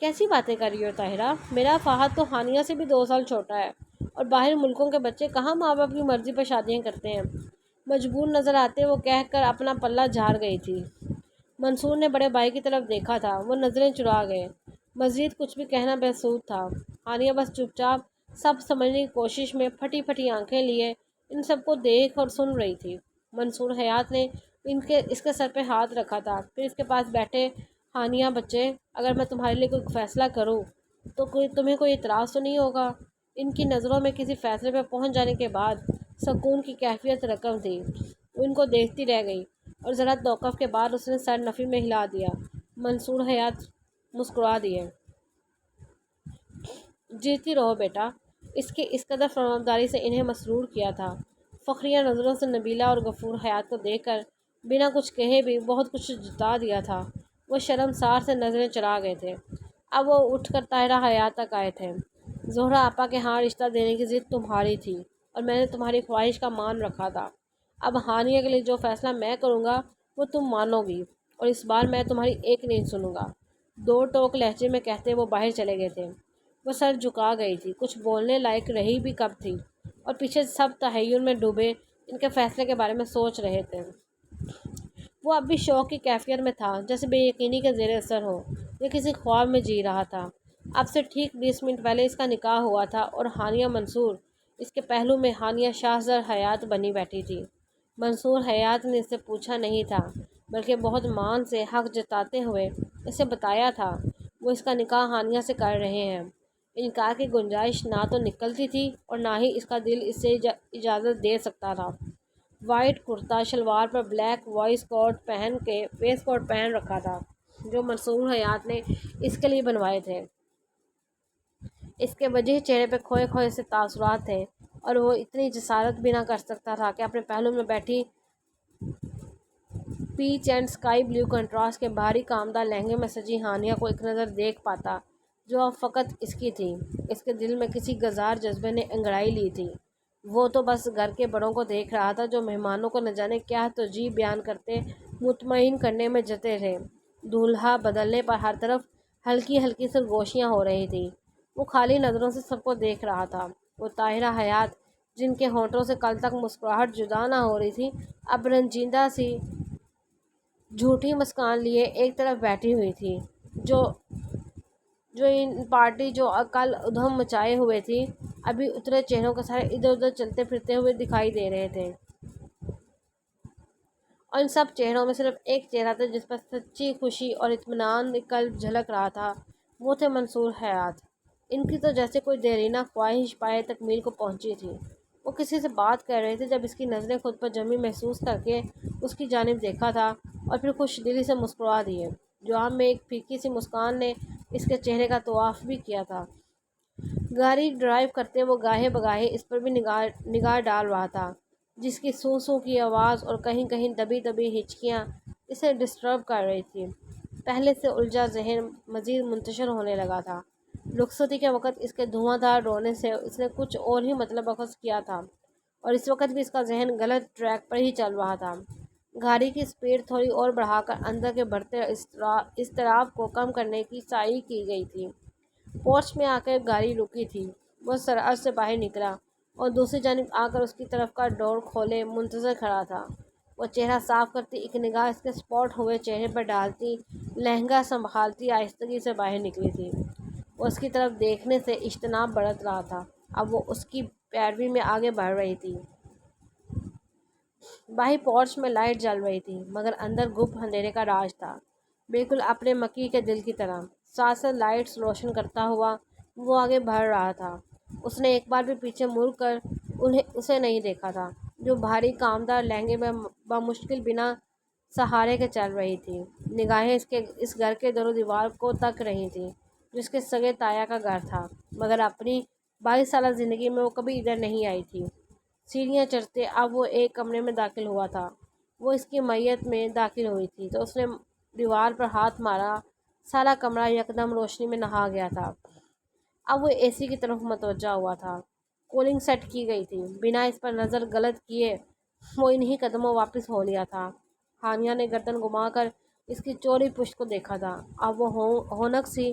کیسی باتیں کر رہی ہو طاہرہ؟ میرا فہد تو ہانیہ سے بھی 2 سال چھوٹا ہے، اور باہر ملکوں کے بچے کہاں ماں باپ کی مرضی پر شادیاں کرتے ہیں؟ مجبور نظر آتے وہ کہہ کر اپنا پلہ جھاڑ گئی تھی۔ منصور نے بڑے بھائی کی طرف دیکھا تھا، وہ نظریں چرا گئے۔ مزید کچھ بھی کہنا بےسود تھا۔ ہانیہ بس چپ چاپ سب سمجھنے کی کوشش میں پھٹی پھٹی آنکھیں لیے ان سب کو دیکھ اور سن رہی تھی۔ منصور حیات نے اس کے سر پہ ہاتھ رکھا تھا، پھر اس کے پاس بیٹھے، ہانیہ بچے، اگر میں تمہارے لیے کوئی فیصلہ کروں تو تمہیں کوئی اعتراض تو نہیں ہوگا؟ ان کی نظروں میں کسی فیصلے پہ پہنچ جانے کے بعد سکون کی کیفیت رقم تھی۔ وہ ان کو دیکھتی رہ گئی اور ذرا توقف کے بعد اس نے سر نفی میں ہلا دیا۔ منصور حیات مسکرا دیے۔ جیتی رہو بیٹا۔ اس قدر فرمانبرداری سے انہیں مسرور کیا تھا۔ فخریہ نظروں سے نبیلہ اور غفور حیات کو دیکھ کر بنا کچھ کہے بھی بہت کچھ جتا دیا تھا۔ وہ شرمسار سے نظریں چرا گئے تھے۔ اب وہ اٹھ کر طاہرہ حیات تک آئے تھے۔ زہرہ آپا کے ہاں رشتہ دینے کی ضد تمہاری تھی اور میں نے تمہاری خواہش کا مان رکھا تھا۔ اب ہانیہ کے لیے جو فیصلہ میں کروں گا وہ تم مانو گی، اور اس بار میں تمہاری ایک نہیں سنوں گا، 2 ٹوک لہجے میں کہتے وہ باہر چلے گئے تھے۔ وہ سر جھکا گئی تھی، کچھ بولنے لائق رہی بھی کب تھی، اور پیچھے سب تحیر میں ڈوبے ان کے فیصلے کے بارے میں سوچ رہے تھے۔ وہ اب بھی شوق کی کیفیت میں تھا، جیسے بے یقینی کے زیر اثر ہو یا کسی خواب میں جی رہا تھا۔ اب سے ٹھیک 20 منٹ پہلے اس کا نکاح ہوا تھا اور ہانیہ منصور اس کے پہلو میں ہانیہ شاہزر حیات بنی بیٹھی تھی۔ منصور حیات نے اس سے پوچھا نہیں تھا، بلکہ بہت مان سے حق جتاتے ہوئے اسے بتایا تھا وہ اس کا نکاح ہانیہ سے کر رہے ہیں۔ انکار کی گنجائش نہ تو نکلتی تھی اور نہ ہی اس کا دل اس سے اجازت دے سکتا تھا۔ وائٹ کرتا شلوار پر بلیک ویسٹ کوٹ پہن رکھا تھا، جو منصور حیات نے اس کے لیے بنوائے تھے۔ اس کے وجہ چہرے پہ کھوئے کھوئے سے تاثرات تھے، اور وہ اتنی جسارت بھی نہ کر سکتا تھا کہ اپنے پہلو میں بیٹھی پیچ اینڈ اسکائی بلیو کنٹراسٹ کے بھاری کامدار لہنگے میں سجی ہانیہ کو ایک نظر دیکھ پاتا، جو اب فقط اس کی تھی۔ اس کے دل میں کسی گزار جذبے نے انگڑائی لی تھی۔ وہ تو بس گھر کے بڑوں کو دیکھ رہا تھا، جو مہمانوں کو نہ جانے کیا ترجیح بیان کرتے مطمئن کرنے میں جتے تھے۔ دولہا بدلنے پر ہر طرف ہلکی ہلکی سرگوشیاں ہو رہی تھیں۔ وہ خالی نظروں سے سب کو دیکھ رہا تھا۔ وہ طاہرہ حیات، جن کے ہونٹوں سے کل تک مسکراہٹ جدا نہ ہو رہی تھی، اب رنجیدہ سی جھوٹی مسکان لیے ایک طرف بیٹھی ہوئی تھی، جو ان پارٹی جو کل ادھم مچائے ہوئے تھی، ابھی اترے چہروں کے سارے ادھر ادھر چلتے پھرتے ہوئے دکھائی دے رہے تھے۔ اور ان سب چہروں میں صرف ایک چہرہ تھا جس پر سچی خوشی اور اطمینان قلب جھلک رہا تھا، وہ تھے منصور حیات۔ ان کی تو جیسے کوئی دیرینہ خواہش پائے تکمیل کو پہنچی تھی۔ وہ کسی سے بات کر رہے تھے جب اس کی نظریں خود پر جمی محسوس کر کے اس کی جانب دیکھا تھا، اور پھر خوش دلی سے مسکرا دیے۔ جواب میں ایک پھیکی سی مسکان نے اس کے چہرے کا طواف بھی کیا تھا۔ گاڑی ڈرائیو کرتے وہ گاہے بگاہے اس پر بھی نگاہ ڈال رہا تھا، جس کی سوں سوں کی آواز اور کہیں کہیں دبی دبی ہچکیاں اسے ڈسٹرب کر رہی تھیں۔ پہلے سے الجھا ذہن مزید منتشر ہونے لگا تھا۔ رخصتی کے وقت اس کے دھواں دھار رونے سے اس نے کچھ اور ہی مطلب اخذ کیا تھا، اور اس وقت بھی اس کا ذہن غلط ٹریک پر ہی چل رہا تھا۔ گاڑی کی سپیڈ تھوڑی اور بڑھا کر اندر کے بڑھتے اضطراب کو کم کرنے کی سعی کی گئی تھی۔ پورچ میں آ کر گاڑی رکی تھی۔ وہ سرعت سے باہر نکلا اور دوسری جانب آ کر اس کی طرف کا ڈور کھولے منتظر کھڑا تھا۔ وہ چہرہ صاف کرتی، ایک نگاہ اس کے اسپاٹ ہوئے چہرے پر ڈالتی، لہنگا سنبھالتی آہستگی سے باہر نکلی تھی۔ وہ اس کی طرف دیکھنے سے اجتناب برت رہا تھا، اب وہ اس کی پیروی میں آگے بڑھ رہی تھی۔ باہر پورچ میں لائٹ جل رہی تھی، مگر اندر گپ اندھیرے کا راج تھا، بالکل اپنے مکی کے دل کی طرح۔ ساتھ ساتھ لائٹس روشن کرتا ہوا وہ آگے بڑھ رہا تھا۔ اس نے ایک بار بھی پیچھے مڑ کر اسے نہیں دیکھا تھا، جو بھاری کامدار لہنگے میں بمشکل بنا سہارے کے چل رہی تھی۔ نگاہیں اس گھر کے در و دیوار کو تک رہی تھیں، جو اس کے سگے تایا کا گھر تھا، مگر اپنی 22 سالہ زندگی میں وہ کبھی ادھر نہیں آئی تھی۔ سیڑھیاں چڑھتے اب وہ ایک کمرے میں داخل ہوا تھا۔ وہ اس کی معیت میں داخل ہوئی تھی تو اس نے دیوار پر ہاتھ مارا، سارا کمرہ یکدم روشنی میں نہا گیا تھا۔ اب وہ اے سی کی طرف متوجہ ہوا تھا۔ کولنگ سیٹ کی گئی تھی۔ بنا اس پر نظر غلط کیے وہ انہی قدموں واپس ہو لیا تھا۔ ہانیہ نے گردن گھما کر اس کی چوڑی پشت کو دیکھا تھا۔ اب وہ ہونک سی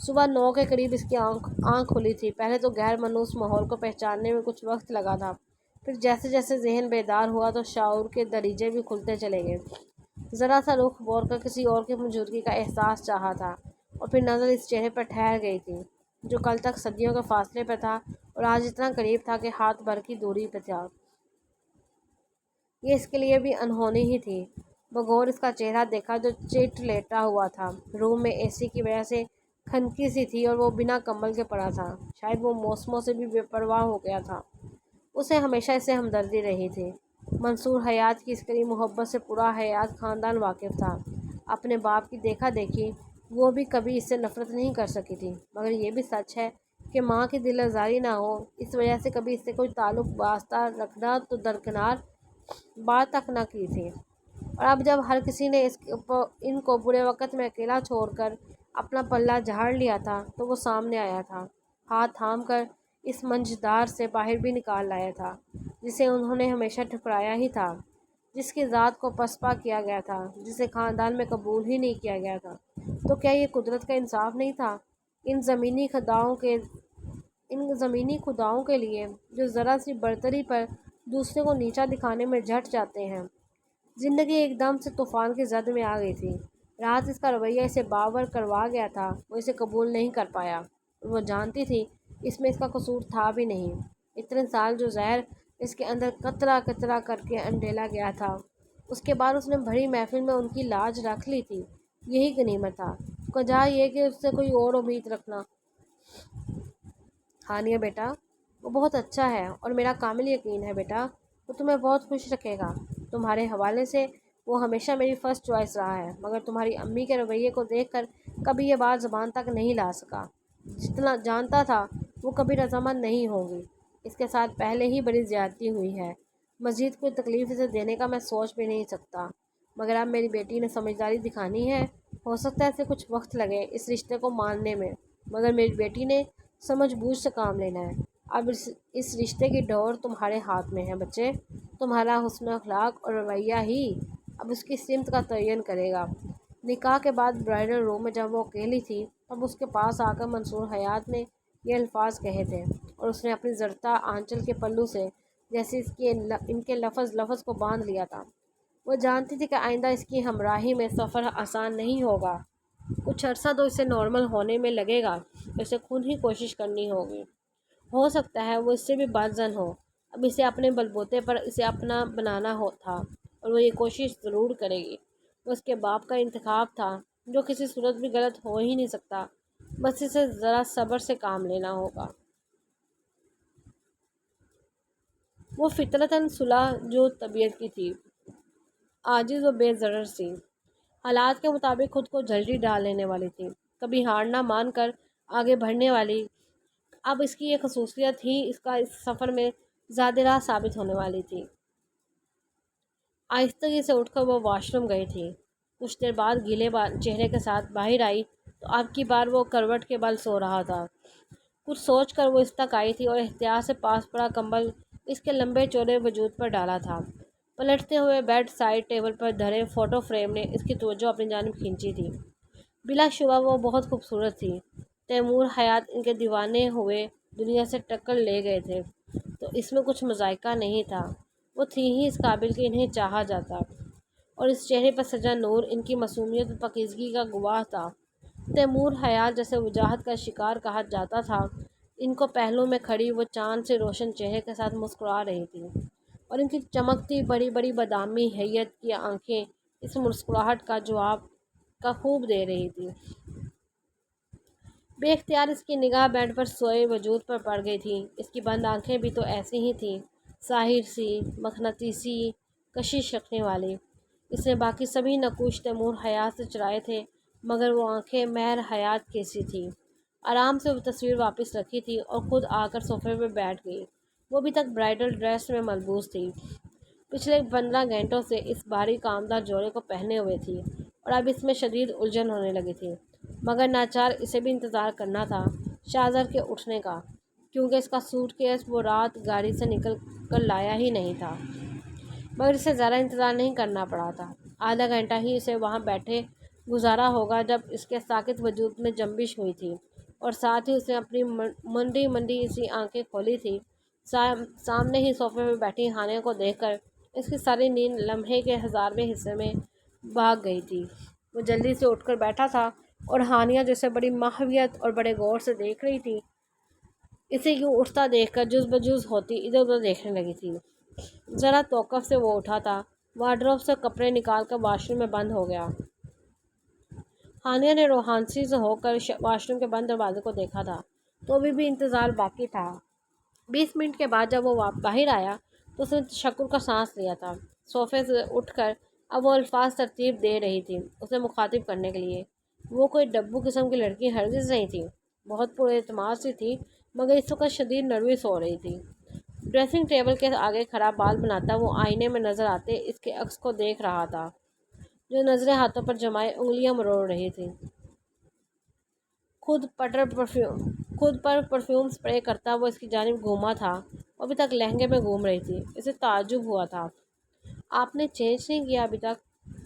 صبح 9 کے قریب اس کی آنکھ کھلی تھی۔ پہلے تو غیر ملموس ماحول کو پہچاننے میں کچھ وقت لگا تھا، پھر جیسے جیسے ذہن بیدار ہوا تو شعور کے دریچے بھی کھلتے چلے گئے۔ ذرا سا رخ موڑ کر کسی اور کی موجودگی کا احساس چاہا تھا، اور پھر نظر اس چہرے پر ٹھہر گئی تھی جو کل تک صدیوں کے فاصلے پہ تھا اور آج اتنا قریب تھا کہ ہاتھ بھر کی دوری پہ تھا۔ یہ اس کے لیے بھی انہونی ہی تھی۔ بغور اس کا چہرہ دیکھا جو چٹ لیٹا ہوا تھا۔ روم میں اے سی کی وجہ سے کھنکی سی تھی اور وہ بنا کمبل کے پڑا تھا۔ شاید وہ موسموں سے بھی بے پرواہ ہو گیا تھا۔ اسے ہمیشہ اس سے ہمدردی رہی تھی۔ منصور حیات کی اس قریب محبت سے پورا حیات خاندان واقف تھا۔ اپنے باپ کی دیکھا دیکھی وہ بھی کبھی اس سے نفرت نہیں کر سکی تھی، مگر یہ بھی سچ ہے کہ ماں کی دل آزاری نہ ہو اس وجہ سے کبھی اس سے کوئی تعلق واسطہ رکھنا تو درکنار بات تک نہ کی تھی۔ اور اب جب ہر کسی نے ان کو برے وقت میں اکیلا چھوڑ کر اپنا پلہ جھاڑ لیا تھا تو وہ سامنے آیا تھا، ہاتھ تھام کر اس منجدار سے باہر بھی نکال لایا تھا جسے انہوں نے ہمیشہ ٹھکرایا ہی تھا، جس کی ذات کو پسپا کیا گیا تھا، جسے خاندان میں قبول ہی نہیں کیا گیا تھا۔ تو کیا یہ قدرت کا انصاف نہیں تھا ان زمینی خداؤں کے لیے جو ذرا سی برتری پر دوسرے کو نیچا دکھانے میں جھٹ جاتے ہیں؟ زندگی ایک دم سے طوفان کی زد میں آ گئی تھی۔ رات اس کا رویہ اسے باور کروا گیا تھا۔ وہ اسے قبول نہیں کر پایا اور وہ جانتی تھی اس میں اس کا قصور تھا بھی نہیں۔ اتنے سال جو زہر اس کے اندر قطرہ قطرہ کر کے انڈیلا گیا تھا، اس کے بعد اس نے بڑی محفل میں ان کی لاج رکھ لی تھی، یہی غنیمت تھا، کجا یہ کہ اس سے کوئی اور امید رکھنا۔ ہانیہ بیٹا، وہ بہت اچھا ہے اور میرا کامل یقین ہے بیٹا وہ تمہیں بہت خوش رکھے گا۔ تمہارے حوالے سے وہ ہمیشہ میری فرسٹ چوائس رہا ہے، مگر تمہاری امی کے رویے کو دیکھ کر کبھی یہ بات زبان تک نہیں لا سکا۔ جتنا جانتا تھا وہ کبھی رضامند نہیں ہوگی۔ اس کے ساتھ پہلے ہی بڑی زیادتی ہوئی ہے، مزید کوئی تکلیف اسے دینے کا میں سوچ بھی نہیں سکتا، مگر اب میری بیٹی نے سمجھداری دکھانی ہے۔ ہو سکتا ہے اسے کچھ وقت لگے اس رشتے کو ماننے میں، مگر میری بیٹی نے سمجھ بوجھ سے کام لینا ہے۔ اب اس رشتے کی ڈور تمہارے ہاتھ میں ہے بچے۔ تمہارا حسن اخلاق اور رویہ ہی اب اس کی سمت کا تعین کرے گا۔ نکاح کے بعد برائڈل روم میں جب وہ اکیلی تھی تب اس کے پاس آ کر منصور حیات نے یہ الفاظ کہے تھے، اور اس نے اپنی زرتہ آنچل کے پلو سے جیسے ان کے لفظ لفظ کو باندھ لیا تھا۔ وہ جانتی تھی کہ آئندہ اس کی ہمراہی میں سفر آسان نہیں ہوگا۔ کچھ عرصہ تو اسے نارمل ہونے میں لگے گا، اسے خود ہی کوشش کرنی ہوگی۔ ہو سکتا ہے وہ اس سے بھی بدظن ہو۔ اب اسے اپنے بلبوتے پر اسے اپنا بنانا تھا اور وہ یہ کوشش ضرور کرے گی۔ وہ اس کے باپ کا انتخاب تھا جو کسی صورت بھی غلط ہو ہی نہیں سکتا، بس اسے ذرا صبر سے کام لینا ہوگا۔ وہ فطرتاً صلح جو طبیعت کی تھی، عاجز و بے ضرر سی، حالات کے مطابق خود کو جھلٹی ڈال لینے والی تھی، کبھی ہار نہ مان کر آگے بڑھنے والی۔ اب اس کی یہ خصوصیت ہی اس کا اس سفر میں زیادہ راہ ثابت ہونے والی تھی۔ آہستگی سے اٹھ کر وہ واش روم گئی تھی۔ کچھ دیر بعد گیلے چہرے کے ساتھ باہر آئی تو اب کی بار وہ کروٹ کے بل سو رہا تھا۔ کچھ سوچ کر وہ اس تک آئی تھی اور احتیاط سے پاس پڑا کمبل اس کے لمبے چوڑے وجود پر ڈالا تھا۔ پلٹتے ہوئے بیڈ سائڈ ٹیبل پر دھرے فوٹو فریم نے اس کی توجہ اپنی جانب کھینچی تھی۔ بلا شبہ وہ بہت خوبصورت تھی۔ تیمور حیات ان کے دیوانے ہوئے دنیا سے ٹکر لے گئے تھے تو اس میں کچھ مذائقہ نہیں تھا۔ وہ تھی ہی اس قابل کہ انہیں چاہا جاتا، اور اس چہرے پر سجا نور ان کی معصومیت و پاکیزگی کا گواہ تھا۔ تیمور حیات جیسے وجاہت کا شکار کہا جاتا تھا، ان کو پہلو میں کھڑی وہ چاند سے روشن چہرے کے ساتھ مسکرا رہی تھی، اور ان کی چمکتی بڑی بڑی بادامی ہیئت کی آنکھیں اس مسکراہٹ کا جواب کا خوب دے رہی تھی۔ بے اختیار اس کی نگاہ بیڈ پر سوئے وجود پر پڑ گئی تھی۔ اس کی بند آنکھیں بھی تو ایسی ہی تھیں، ساحر سی، مقناطیسی کشش رکھنے والی۔ اس نے باقی سبھی نقوش تیمور حیات سے چرائے تھے، مگر وہ آنکھیں مہر حیات کی سی تھیں۔ آرام سے وہ تصویر واپس رکھی تھی اور خود آ کر صوفے پہ بیٹھ گئی۔ وہ ابھی تک برائڈل ڈریس میں ملبوس تھی، پچھلے 15 گھنٹوں سے اس بھاری کامدار جوڑے کو پہنے ہوئے تھی، اور اب اس میں شدید الجھن ہونے لگی تھی، مگر ناچار اسے بھی انتظار کرنا تھا شاہزر کے اٹھنے کا، کیونکہ اس کا سوٹ کیس وہ رات گاڑی سے نکل کر لایا ہی نہیں تھا۔ مگر اسے زیادہ انتظار نہیں کرنا پڑا تھا۔ آدھا گھنٹہ ہی اسے وہاں بیٹھے گزارا ہوگا جب اس کے ساکت وجود میں جنبش ہوئی تھی اور ساتھ ہی اس نے اپنی منڈی منڈی سی آنکھیں کھولی تھی۔ سامنے ہی صوفے میں بیٹھی ہانیہ کو دیکھ کر اس کی ساری نیند لمحے کے 1000ویں حصے میں بھاگ گئی تھی۔ وہ جلدی سے اٹھ کر بیٹھا تھا اور ہانیہ جسے بڑی ماہویت اور بڑے غور سے دیکھ رہی تھی، اسے یوں اٹھتا دیکھ کر جز بجز ہوتی ادھر ادھر دیکھنے لگی تھی۔ ذرا توقف سے وہ اٹھا تھا، وارڈروب سے کپڑے نکال کر واش روم میں بند ہو گیا۔ ہانیہ نے روحانسی سے ہو کر واش روم کے بند دروازے کو دیکھا تھا تو ابھی بھی انتظار باقی تھا۔ 20 منٹ کے بعد جب وہ باہر آیا تو اس نے تشکر کا سانس لیا تھا۔ صوفے سے اٹھ کر اب وہ الفاظ ترتیب دے رہی تھی اسے مخاطب کرنے کے لیے۔ وہ کوئی ڈبو قسم کی لڑکی ہرگز نہیں تھی، بہت پر اعتماد سی تھی، مگر اس وقت شدید نروس ہو رہی تھی۔ ڈریسنگ ٹیبل کے آگے کھڑا بال بناتا وہ آئینے میں نظر آتے اس کے عکس کو دیکھ رہا تھا، جو نظریں ہاتھوں پر جمائے انگلیاں مروڑ رہی تھی۔ خود پر پرفیوم سپرے کرتا وہ اس کی جانب گھوما تھا، ابھی تک لہنگے میں گھوم رہی تھی۔ اسے تعجب ہوا تھا، آپ نے چینج نہیں کیا ابھی تک؟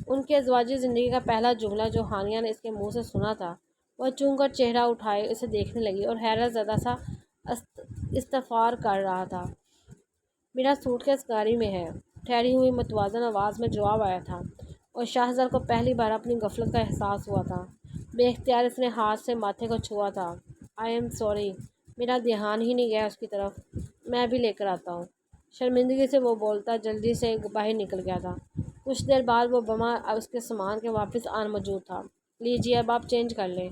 ان کی ازواجی زندگی کا پہلا جملہ جو ہانیہ نے اس کے منہ سے سنا تھا۔ وہ چونک کر چہرہ اٹھائے اسے دیکھنے لگی اور حیرت زدہ سا استفسار کر رہا تھا۔ میرا سوٹ کیس گاڑی میں ہے، ٹھہری ہوئی متوازن آواز میں جواب آیا تھا، اور شاہزار کو پہلی بار اپنی غفلت کا احساس ہوا تھا۔ بے اختیار اس نے ہاتھ سے ماتھے کو چھوا تھا۔ آئی ایم سوری، میرا دھیان ہی نہیں گیا اس کی طرف، میں ابھی لے کر آتا ہوں۔ شرمندگی سے وہ بولتا جلدی سے باہر نکل گیا تھا۔ کچھ دیر بعد وہ بما اس کے سامان کے واپس آن موجود تھا۔ لیجیے اب آپ چینج کر لیں،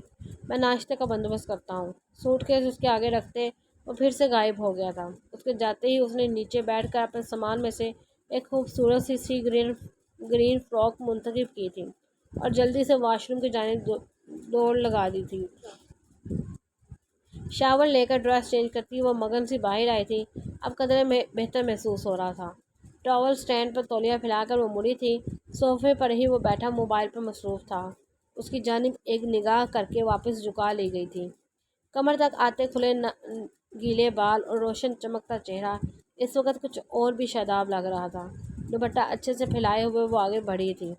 میں ناشتے کا بندوبست کرتا ہوں۔ سوٹ کیس اس کے آگے رکھتے وہ پھر سے غائب ہو گیا تھا۔ اس کے جاتے ہی اس نے نیچے بیٹھ کر اپنے سامان میں سے ایک خوبصورت سی گرین فراک منتخب کی تھی اور جلدی سے واش روم کی جانب دوڑ لگا دی تھی۔ شاور لے کر ڈریس چینج کرتی وہ مگن سی باہر آئی تھی۔ اب قدرے میں بہتر محسوس ہو رہا تھا۔ ٹاول سٹینڈ پر تولیہ پھیلا کر وہ مڑی تھی۔ صوفے پر ہی وہ بیٹھا موبائل پر مصروف تھا۔ اس کی جانب ایک نگاہ کر کے واپس جھکا لی گئی تھی۔ کمر تک آتے کھلے گیلے بال اور روشن چمکتا چہرہ اس وقت کچھ اور بھی شاداب لگ رہا تھا۔ دوپٹہ اچھے سے پھیلائے ہوئے وہ آگے بڑھی تھی۔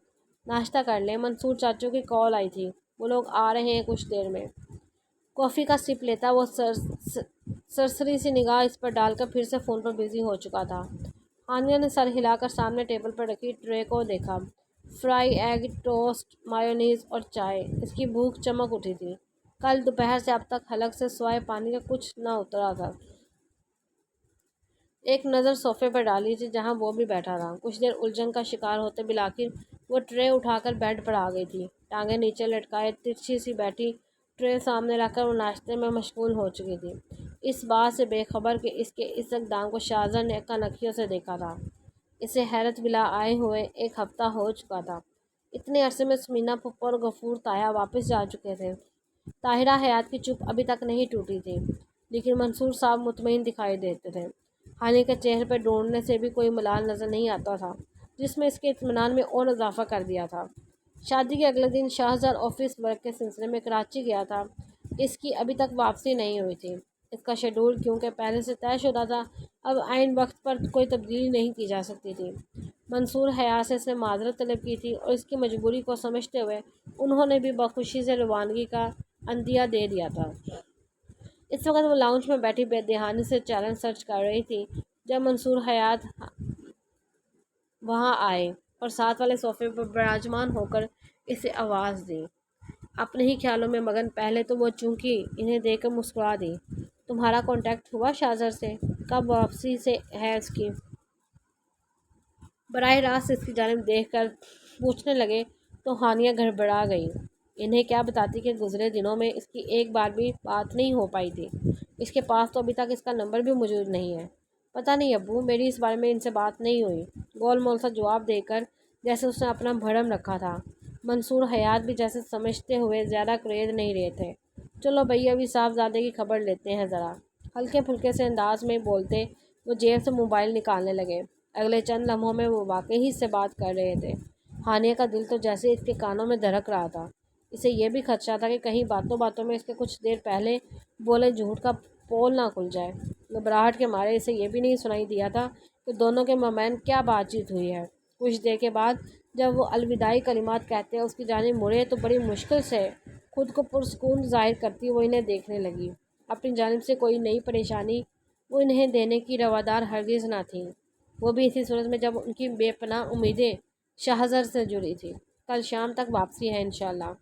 ناشتہ کر لیں، منصور چاچو کی کال آئی تھی، وہ لوگ آ رہے ہیں کچھ دیر میں۔ کافی کا سپ لیتا وہ سرسری سی نگاہ اس پر ڈال کر پھر سے فون پر بزی ہو چکا تھا۔ ہانیہ نے سر ہلا کر سامنے ٹیبل پر رکھی ٹرے کو دیکھا۔ فرائی ایگ، ٹوسٹ، مایونیز اور چائے۔ اس کی بھوک چمک اٹھی تھی۔ کل دوپہر سے اب تک حلق سے سوائے پانی کا کچھ نہ اترا تھا۔ ایک نظر صوفے پر ڈالی تھی جہاں وہ بھی بیٹھا تھا۔ کچھ دیر الجھن کا شکار ہوتے بالآخر وہ ٹرے اٹھا کر بیڈ پر آ گئی تھی۔ ٹانگیں نیچے لٹکائے ترچھی سی بیٹھی، ٹرے سامنے رکھ کر وہ ناشتے میں مشغول ہو چکی تھی، اس بات سے بے خبر کہ اس کے اس اقدام کو شاہزار نے کنکھیوں سے دیکھا تھا۔ اسے حیرت بلا آئے ہوئے 1 ہفتہ ہو چکا تھا۔ اتنے عرصے میں سمینا پھپھو اور غفور تایا واپس جا چکے تھے۔ طاہرہ حیات کی چپ ابھی تک نہیں ٹوٹی تھی، لیکن منصور صاحب مطمئن دکھائی دیتے تھے۔ ہانی کے چہرے پر ڈھونڈنے سے بھی کوئی ملال نظر نہیں آتا تھا، جس میں اس کے اطمینان میں اور اضافہ کر دیا تھا۔ شادی کے اگلے دن شاہزار آفس ورک کے سلسلے میں کراچی گیا تھا۔ اس کی ابھی تک واپسی نہیں ہوئی تھی۔ اس کا شیڈول کیونکہ پہلے سے طے شدہ تھا، اب عین وقت پر کوئی تبدیلی نہیں کی جا سکتی تھی۔ منصور حیات سے اس نے معذرت طلب کی تھی اور اس کی مجبوری کو سمجھتے ہوئے انہوں نے بھی بخوشی سے روانگی کا عندیہ دے دیا تھا۔ اس وقت وہ لاؤنج میں بیٹھی بے دہانی سے چیلنج سرچ کر رہی تھی جب منصور حیات وہاں آئے اور ساتھ والے صوفے پر براجمان ہو کر اسے آواز دی۔ اپنے ہی خیالوں میں مگن پہلے تو وہ چونکہ انہیں دیکھ کر مسکرا دی۔ تمہارا کانٹیکٹ ہوا شاہزار سے؟ کب واپسی سے ہے اس کی؟ براہ راست اس کی جانب دیکھ کر پوچھنے لگے تو ہانیہ گڑبڑا گئی۔ انہیں کیا بتاتی کہ گزرے دنوں میں اس کی ایک بار بھی بات نہیں ہو پائی تھی۔ اس کے پاس تو ابھی تک اس کا نمبر بھی موجود نہیں ہے۔ پتہ نہیں ابو، میری اس بارے میں ان سے بات نہیں ہوئی، گول مول سا جواب دے کر جیسے اس نے اپنا بھرم رکھا تھا۔ منصور حیات بھی جیسے سمجھتے ہوئے زیادہ کریز نہیں رہے تھے۔ چلو بھئی ابھی صاحبزادے کی خبر لیتے ہیں ذرا، ہلکے پھلکے سے انداز میں بولتے وہ جیب سے موبائل نکالنے لگے۔ اگلے چند لمحوں میں وہ واقعی اس سے بات کر رہے تھے۔ ہانیہ کا دل تو جیسے اس کے کانوں میں دھڑک رہا تھا۔ اسے یہ بھی خدشہ تھا کہ کہیں باتوں باتوں میں اس کے کچھ دیر پہلے بولے جھوٹ کا پول نہ کھل جائے۔ گھبراہٹ کے مارے اسے یہ بھی نہیں سنائی دیا تھا کہ دونوں کے مابین کیا بات چیت ہوئی ہے۔ کچھ دیر کے بعد جب وہ الوداعی کلمات کہتے اس کی جانب مڑے تو بڑی مشکل سے خود کو پرسکون ظاہر کرتی وہ انہیں دیکھنے لگی۔ اپنی جانب سے کوئی نئی پریشانی وہ انہیں دینے کی روادار ہرگز نہ تھی، وہ بھی اسی صورت میں جب ان کی بے پناہ امیدیں شاہزر سے جڑی تھی۔ کل شام تک واپسی ہے انشاءاللہ،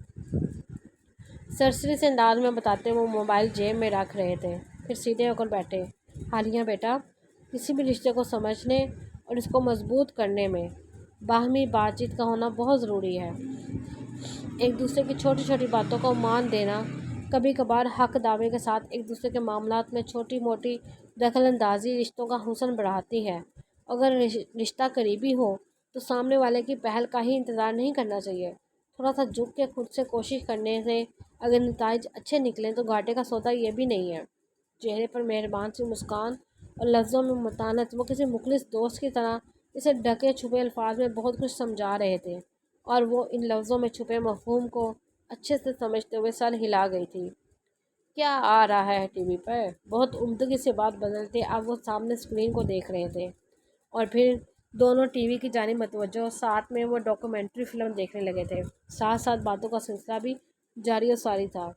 سرسری سے انداز میں بتاتے وہ موبائل جیب میں رکھ رہے تھے، پھر سیدھے ہو کر بیٹھے۔ حالیہ بیٹا، کسی بھی رشتے کو سمجھنے اور اس کو مضبوط کرنے میں باہمی بات چیت کا ہونا بہت ضروری ہے۔ ایک دوسرے کی چھوٹی چھوٹی باتوں کو مان دینا، کبھی کبھار حق دعوے کے ساتھ ایک دوسرے کے معاملات میں چھوٹی موٹی دخل اندازی رشتوں کا حسن بڑھاتی ہے۔ اگر رشتہ قریبی ہو تو سامنے والے کی پہل کا ہی انتظار نہیں کرنا چاہیے، تھوڑا سا جھک کے خود سے کوشش کرنے سے اگر نتائج اچھے نکلیں تو گھاٹے کا سودا یہ بھی نہیں ہے۔ چہرے پر مہربان سی مسکان اور لفظوں میں متانت، وہ کسی مخلص دوست کی طرح اسے ڈھکے چھپے الفاظ میں بہت کچھ سمجھا رہے تھے، اور وہ ان لفظوں میں چھپے مفہوم کو اچھے سے سمجھتے ہوئے سر ہلا گئی تھی۔ کیا آ رہا ہے ٹی وی پر؟ بہت عمدگی سے بات بدلتے اب وہ سامنے اسکرین کو دیکھ رہے تھے، اور پھر دونوں ٹی وی کی جانب متوجہ اور ساتھ میں وہ ڈاکومنٹری فلم دیکھنے لگے تھے، ساتھ ساتھ باتوں کا سلسلہ بھی جاری و ساری تھا۔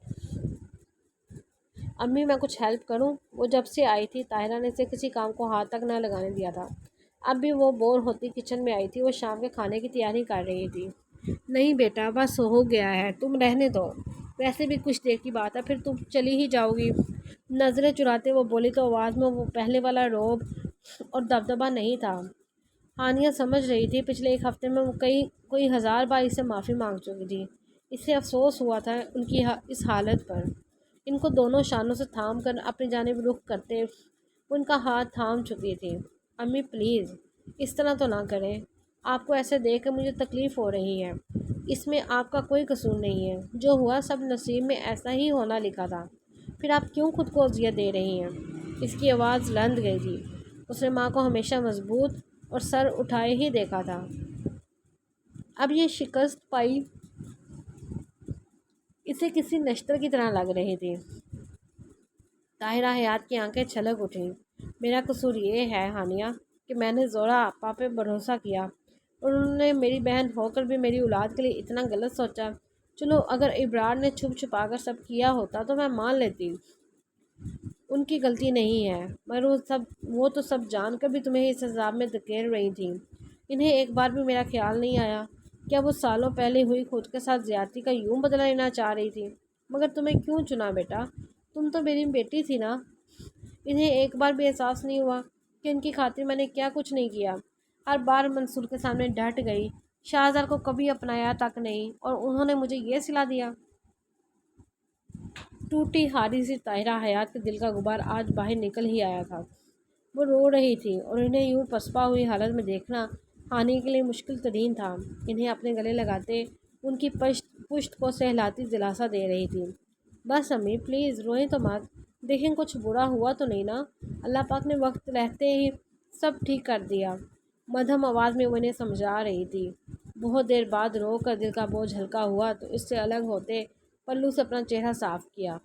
امی میں کچھ ہیلپ کروں؟ وہ جب سے آئی تھی طاہرہ نے اسے کسی کام کو ہاتھ تک نہ لگانے دیا تھا۔ اب بھی وہ بور ہوتی کچن میں آئی تھی، وہ شام کے کھانے کی تیاری کر رہی تھی۔ نہیں بیٹا، بس ہو گیا ہے، تم رہنے دو، ویسے بھی کچھ دیر کی بات ہے، پھر تم چلی ہی جاؤ گی۔ نظریں چراتے وہ بولی تو آواز میں وہ پہلے والا رعب اور دبدبہ نہیں تھا۔ ہانیہ سمجھ رہی تھی پچھلے ایک ہفتے میں وہ کوئی ہزار بار اس سے معافی مانگ چکی تھی۔ اسے افسوس ہوا تھا ان کی اس حالت پر۔ ان کو دونوں شانوں سے تھام کر اپنی جانب رخ کرتے وہ ان کا ہاتھ تھام چکی تھی۔ امی پلیز اس طرح تو نہ کریں، آپ کو ایسے دیکھ کر مجھے تکلیف ہو رہی ہے، اس میں آپ کا کوئی قصور نہیں ہے، جو ہوا سب نصیب میں ایسا ہی ہونا لکھا تھا، پھر آپ کیوں خود کو اذیت دے رہی ہیں؟ اس کی آواز لرز گئی تھی۔ اس نے ماں کو ہمیشہ مضبوط اور سر اٹھائے ہی دیکھا تھا، اب یہ شکست پائی اسے کسی نشتر کی طرح لگ رہی تھی۔ طاہرہ حیات کی آنکھیں چھلک اٹھیں۔ میرا قصور یہ ہے ہانیہ کہ میں نے زہرہ آپا پہ بھروسہ کیا، اور انہوں نے میری بہن ہو کر بھی میری اولاد کے لیے اتنا غلط سوچا۔ چلو اگر ابرار نے چھپ چھپا کر سب کیا ہوتا تو میں مان لیتی، ان کی غلطی نہیں ہے، مگر وہ تو سب جان کر بھی تمہیں اس عذاب میں دھکیل رہی تھیں۔ انہیں ایک بار بھی میرا خیال نہیں آیا کیا وہ سالوں پہلے ہوئی خود کے ساتھ زیادتی کا یوں بدلہ لینا چاہ رہی تھی؟ مگر تمہیں کیوں چنا بیٹا؟ تم تو میری بیٹی تھی نا۔ انہیں ایک بار بھی احساس نہیں ہوا کہ ان کی خاطر میں نے کیا کچھ نہیں کیا؟ ہر بار منصور کے سامنے ڈٹ گئی، شاہزار کو کبھی اپنایا تک نہیں، اور انہوں نے مجھے یہ سلا دیا۔ ٹوٹی ہاری سی طاہرہ حیات کے دل کا غبار آج باہر نکل ہی آیا تھا۔ وہ رو رہی تھی، اور انہیں یوں پسپا ہوئی حالت میں دیکھنا ہانی کے لیے مشکل ترین تھا۔ انہیں اپنے گلے لگاتے ان کی پشت کو سہلاتی دلاسا دے رہی تھی۔ بس امی پلیز روئیں تو مت، دیکھیں کچھ برا ہوا تو نہیں نا، اللہ پاک نے وقت رہتے ہی سب ٹھیک کر دیا۔ مدھم آواز میں وہ انہیں سمجھا رہی تھی۔ بہت دیر بعد رو کر دل کا بوجھ ہلکا ہوا تو اس سے الگ ہوتے پلو سے اپنا چہرہ صاف کیا۔